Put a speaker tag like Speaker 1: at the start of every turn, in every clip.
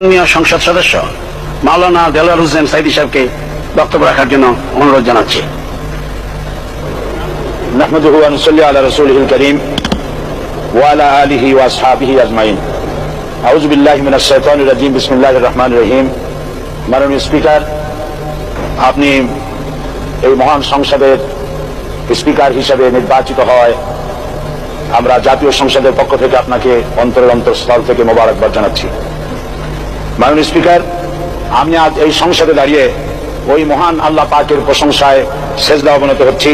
Speaker 1: মাননীয় সংসদ সদস্য মাওলানা দেলোয়ার হোসেন সাইদি সাহেবকে বক্তব্য রাখার জন্য অনুরোধ জানাচ্ছি।
Speaker 2: নাহমাদুহু ওয়া নুসাল্লি আলা রাসূলিহিল কারীম ওয়া আলা আলিহি ওয়া আসহাবিহি আজমাইন। আউযু বিল্লাহি মিনাশ শাইতানির রাজীম। বিসমিল্লাহির রহমানির রহিম। মাননীয় স্পিকার, আপনি এই মহান সংসদের স্পিকার হিসেবে নির্বাচিত হয় আমরা জাতীয় সংসদের পক্ষ থেকে আপনাকে অন্তরের অন্তঃস্থল থেকে মোবারকবাদ জানাচ্ছি। মাননীয় স্পিকার, আমি আজ এই সংসদে দাঁড়িয়ে ওই মহান আল্লাহ পাকের প্রশংসায় সেজদা অবনত হচ্ছি,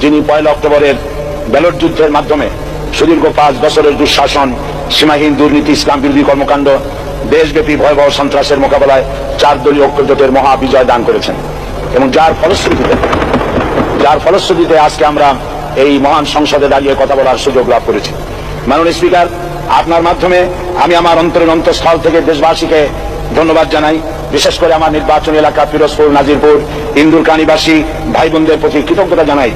Speaker 2: যিনি 1 অক্টোবরের ব্যালট যুদ্ধের মাধ্যমে সুদীর্ঘ 5 বছরের দুঃশাসন, সীমাহীন দুর্নীতি, ইসলাম বিরোধী কর্মকাণ্ড, দেশব্যাপী ভয়াবহ সন্ত্রাসের মোকাবেলায় 4 দলীয় ঐক্যজোটের মহা বিজয় দান করেছেন এবং যার ফলশ্রুতিতে আজকে আমরা এই মহান সংসদে দাঁড়িয়ে কথা বলার সুযোগ লাভ করেছি। মাননীয় স্পিকার, আপনার মাধ্যমে আমি আমার অন্তরের অন্তঃস্থল থেকে দেশবাসীকে ধন্যবাদ জানাই। বিশেষ করে আমার নির্বাচনী এলাকা পিরোজপুর, নাজিরপুর, ইন্দুরকানীবাসী ভাই বোনদের প্রতি কৃতজ্ঞতা জানাই,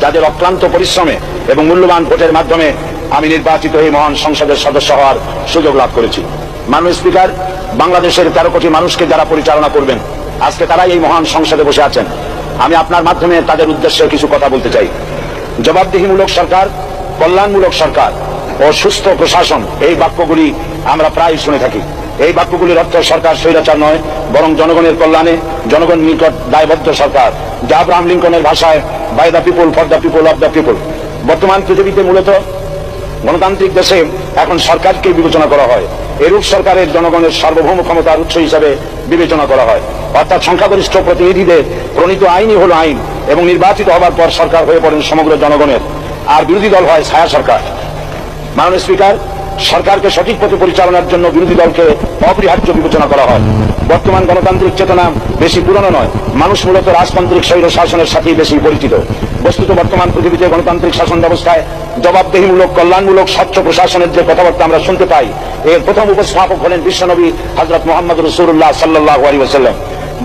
Speaker 2: যাদের অক্লান্ত পরিশ্রমে এবং মূল্যবান ভোটের মাধ্যমে আমি নির্বাচিত এই মহান সংসদের সদস্য হওয়ার সুযোগ লাভ করেছি। মাননীয় স্পিকার, বাংলাদেশের 13 কোটি মানুষকে যারা পরিচালনা করবেন আজকে তারাই এই মহান সংসদে বসে আছেন। আমি আপনার মাধ্যমে তাদের উদ্দেশ্যে কিছু কথা বলতে চাই। জবাবদিহিমূলক সরকার, কল্যাণমূলক সরকার ও সুস্থ প্রশাসন, এই বাক্যগুলি আমরা প্রায় শুনে থাকি। এই বাক্যগুলির অর্থ সরকার স্বৈরাচার নয়, বরং জনগণের কল্যাণে জনগণ নিকট দায়বদ্ধ সরকার, যা আব্রাহাম লিঙ্কনের ভাষায় by the people, for the people, of the people. বর্তমান পৃথিবীতে মূলত গণতান্ত্রিক দেশে এখন সরকারকে বিবেচনা করা হয়, এরূপ সরকারের জনগণের সার্বভৌম ক্ষমতার উৎস হিসাবে বিবেচনা করা হয়। অর্থাৎ সংখ্যাগরিষ্ঠ প্রতিনিধিদের প্রণীত আইনই হল আইন এবং নির্বাচিত হবার পর সরকার হয়ে পড়েন সমগ্র জনগণের, আর বিরোধী দল হয় ছায়া সরকার। মাননীয় স্পিকার, সরকারকে সঠিক পথে পরিচালনার জন্য বিরোধী দলকে অপরিহার্য বিবেচনা করা হয়। বর্তমান গণতান্ত্রিক চেতনা বেশি পুরনো নয়, মানুষ মূলত রাজতান্ত্রিক স্বৈর শাসনের সাথেই বেশি পরিচিত। বস্তুত বর্তমান পৃথিবীতে গণতান্ত্রিক শাসন ব্যবস্থায় জবাবদেহিমূলক, কল্যাণমূলক, স্বচ্ছ প্রশাসনের যে কথাবার্তা আমরা শুনতে পাই, এর প্রথম উপস্থাপক হলেন বিশ্বনবী হযরত মুহাম্মদ রাসূলুল্লাহ সাল্লাল্লাহু আলাইহি ওয়াসাল্লাম।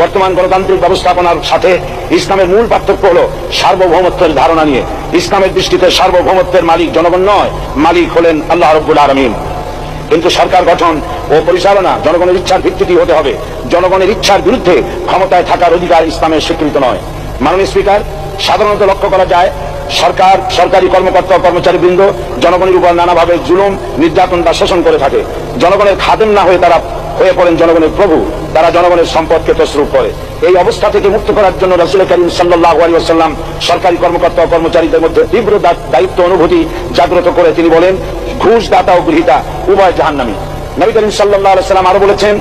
Speaker 2: বর্তমান গণতান্ত্রিক ব্যবস্থাপনার সাথে ইসলামের মূল পার্থক্য হল সার্বভৌমত্বের ধারণা নিয়ে। ইসলামের দৃষ্টিতে সার্বভৌমত্বের মালিক জনগণ নয়, মালিক হলেন আল্লাহ রাব্বুল আলামিন। কিন্তু সরকার গঠন ও পরিচালনা জনগণের ইচ্ছার ভিত্তিতে হতে হবে। জনগণের ইচ্ছার বিরুদ্ধে ক্ষমতায় থাকার অধিকার ইসলামের স্বীকৃত নয়। মাননীয় স্পিকার, সাধারণত লক্ষ্য করা যায় সরকার, সরকারি কর্মকর্তা ও কর্মচারীবৃন্দ জনগণের উপর নানাভাবে জুলুম, নির্যাতন বা শোষণ করে থাকে। জনগণের খাদেম না হয়ে তারা হয়ে পড়েন জনগণের প্রভু, তারা জনগণের সম্পদকে তসরুপ করে। এই অবস্থা থেকে মুক্ত করার জন্য রাসূল করিম সাল্লাল্লাহু আলাইহি ওয়াসাল্লাম সরকারি কর্মকর্তা ও কর্মচারীদের মধ্যে তীব্র দায়িত্ব অনুভূতি জাগ্রত করে তিনি বলেন, ঘুষ দাতা ও গৃহীতা উভয় জাহান্নামী। নবী করিম সাল্লাল্লাহু আলাইহি ওয়াসাল্লাম আরো বলেছেন,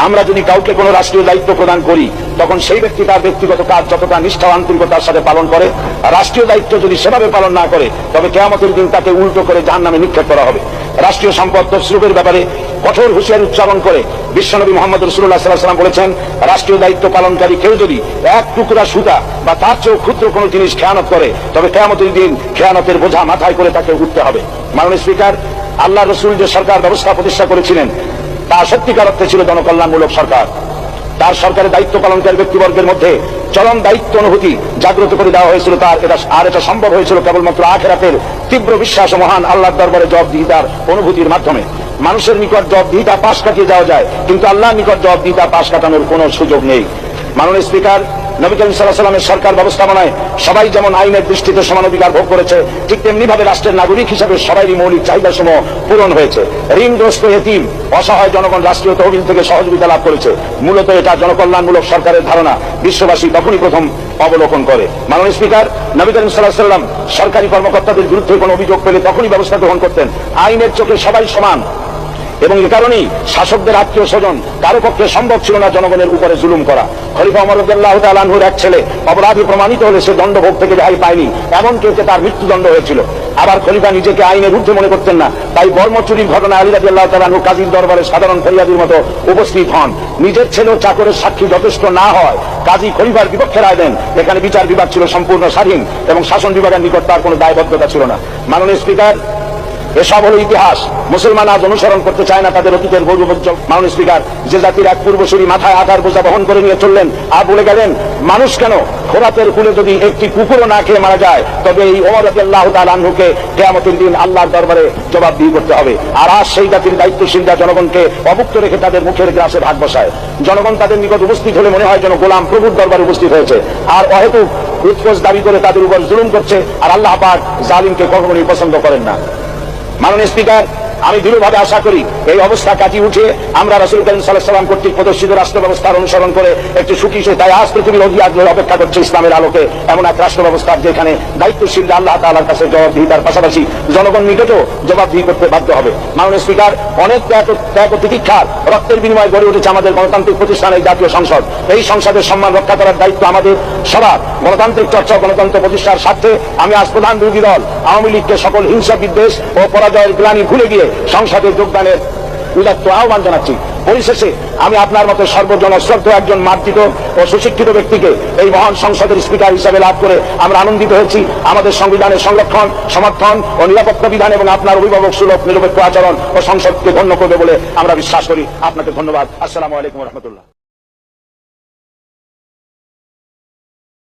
Speaker 2: আমরা যদি কাউকে কোনো রাষ্ট্রীয় দায়িত্ব প্রদান করি তখন সেই ব্যক্তি তার ব্যক্তিগত কাজ যতটা নিষ্ঠা ও আন্তরিকতার সাথে পালন করে, রাষ্ট্রীয় দায়িত্ব যদি সেভাবে পালন না করে তবে কিয়ামতের দিন তাকে উল্টো করে জাহান্নামে নিক্ষেপ করা হবে। রাষ্ট্রীয় সম্পদ তসরুপের ব্যাপারে কঠোর হুঁশিয়ারি উচ্চারণ করে বিশ্বনবী মুহাম্মদ রাসূলুল্লাহ সাল্লাল্লাহু আলাইহি ওয়াসাল্লাম বলেছেন, রাষ্ট্রীয় দায়িত্ব পালনকারী কেউ যদি এক টুকরা সুতা বা তার চেয়েও ক্ষুদ্র কোনো জিনিস খেয়ানত করে তবে কিয়ামতের দিন খেয়ানতের বোঝা মাথায় করে তাকে উঠতে হবে। মাননীয় স্পিকার, আল্লাহ রসুল যে সরকার ব্যবস্থা প্রতিষ্ঠা করেছিলেন তা সত্যিকার অর্থে ছিল জনকল্যাণমূলক সরকার। তার সরকারের দায়িত্ব পালনকারী ব্যক্তিবর্গের মধ্যে চরম দায়িত্ব অনুভূতি জাগ্রত করে দেওয়া হয়েছিল। এটা সম্ভব হয়েছিল কেবলমাত্র আখিরাতের তীব্র বিশ্বাস ও মহান আল্লাহর দরবারে জবাবদিহিতার অনুভূতির মাধ্যমে। মানুষের নিকট জবাবদিহিতা পাশ কাটিয়ে যাওয়া যায়, কিন্তু আল্লাহর নিকট জবাবদিহিতা পাশ কাটানোর কোনো সুযোগ নেই। মাননীয় স্পিকার, নবী করিম সাল্লাল্লাহু আলাইহি ওয়াসাল্লামের সরকার ব্যবস্থাপনায় সবাই যেমন আইনের দৃষ্টিতে সমান অধিকার ভোগ করেছে, ঠিক তেমনি ভাবে রাষ্ট্রের নাগরিক হিসেবে সবারই মৌলিক চাহিদাসমূহ পূরণ হয়েছে। ঋণগ্রস্ত এতিম, অসহায় জনগণ রাষ্ট্রীয় তহবিল থেকে সহযোগিতা লাভ করেছে। মূলত এটা জনকল্যাণমূলক সরকারের ধারণা বিশ্ববাসী তখনই প্রথম অবলোকন করে। মাননীয় স্পিকার, নবী করিম সাল্লাল্লাহু আলাইহি ওয়াসাল্লাম সরকারি কর্মকর্তাদের বিরুদ্ধে কোনো অভিযোগ পেলে তখনই ব্যবস্থা গ্রহণ করতেন। আইনের চোখে সবাই সমান এবং এ কারণেই শাসকদের আত্মীয় স্বজন কারো পক্ষে সম্ভব ছিল না জনগণের উপরে জুলুম করা। খলিফা ওমর রাদিয়াল্লাহু তাআলা আনহুর এক ছেলে অপরাধী প্রমাণিত হলে সে দণ্ডভোগ থেকে রেহাই পায়নি, এমন কেউকে তার মৃত্যুদণ্ড হয়েছিল। আবার খলিফা নিজেকে আইনের ঊর্ধ্বে মনে করতেন না, তাই বর্ম চুরির ঘটনায় আলী রাদিয়াল্লাহু তাআলা আনহু কাজীর দরবারে সাধারণ ফরিয়াদির মতো উপস্থিত হন। নিজের ছেলে ও চাকরের সাক্ষী যথেষ্ট না হয় কাজী খলিফার বিপক্ষে রায় দেন। এখানে বিচার বিভাগ ছিল সম্পূর্ণ স্বাধীন এবং শাসন বিভাগের নিকট তার কোনো দায়বদ্ধতা ছিল না। মাননীয় স্পিকার, এসব হলো ইতিহাস। মুসলমান আজ অনুসরণ করতে চায় না তাদের অতীতের গৌরবোজ্জ্বল। মাননীয় স্পিকার, যে জাতির এক পূর্বসূরি মাথায় আকার বোঝা বহন করে নিয়ে চললেন আর বলে গেলেন মানুষ কেন খোরাতের কুলে যদি একটি কুকুরও না খেয়ে মারা যায়, তবে এই ওমর রাদিয়াল্লাহু তাআলা আনহুকে কিয়ামতের দিন আল্লাহর দরবারে জবাবদিহি করতে হবে। আর আজ সেই জাতির দায়িত্বশীলরা জনগণকে অভুক্ত রেখে তাদের মুখের গ্রাসে ভাগ বসায়। জনগণ তাদের নিকট উপস্থিত হলে মনে হয় যেন গোলাম প্রভুর দরবারে উপস্থিত হয়েছে, আর অহেতুক উৎকোচ দাবি করে তাদের উপর জুলুম করছে। আর আল্লাহ পাক জালিমকে কখনোই পছন্দ করেন না। মাননীয় স্পিকার, আমি দৃঢ়ভাবে আশা করি এই অবস্থা কাটিয়ে উঠিয়ে আমরা রাসূল করিম সাল্লাল্লাহু আলাইহি ওয়াসাল্লাম কর্তৃক প্রদর্শিত রাষ্ট্র ব্যবস্থার অনুসরণ করে একটি সুখী তাই আজ পৃথিবীর অধি আগ্রহে অপেক্ষা করছে ইসলামের আলোকে এমন এক রাষ্ট্র ব্যবস্থার যেখানে দায়িত্বশীল আল্লাহ তাআলার কাছে জবাবদিহিতার পাশাপাশি জনগণ নিকটেও জবাবদিহি করতে বাধ্য হবে। মাননীয় স্পিকার, অনেক ত্যাগ ও তিতিক্ষার রক্তের বিনিময়ে গড়ে উঠেছে আমাদের গণতান্ত্রিক প্রতিষ্ঠান এই জাতীয় সংসদ। এই সংসদের সম্মান রক্ষা করার দায়িত্ব আমাদের সবার। গণতান্ত্রিক চর্চা ও গণতন্ত্র প্রতিষ্ঠার স্বার্থে আমি আজ প্রধান বিরোধী দল আওয়ামী লীগকে সকল হিংসা বিদ্বেষ ও পরাজয়ের গ্লানি ভুলে গিয়ে সংসদে যোগদানের উদাত্ত আহ্বান জানাচ্ছি। পরিশেষে আমি আপনার মতো সর্বজনশ্রদ্ধ একজন মার্জিত ও সুশিক্ষিত ব্যক্তিকে এই মহান সংসদের স্পিকার হিসেবে লাভ করে আমরা আনন্দিত হয়েছি। আমাদের সংবিধানের সংরক্ষণ, সমর্থন ও নিরাপত্তা বিধান এবং আপনার অভিভাবক সুলভ নিরপেক্ষ আচরণ ও সংসদকে ধন্য করবে বলে আমরা বিশ্বাস করি। আপনাকে ধন্যবাদ। আসসালামু আলাইকুম ওয়া রাহমাতুল্লাহ।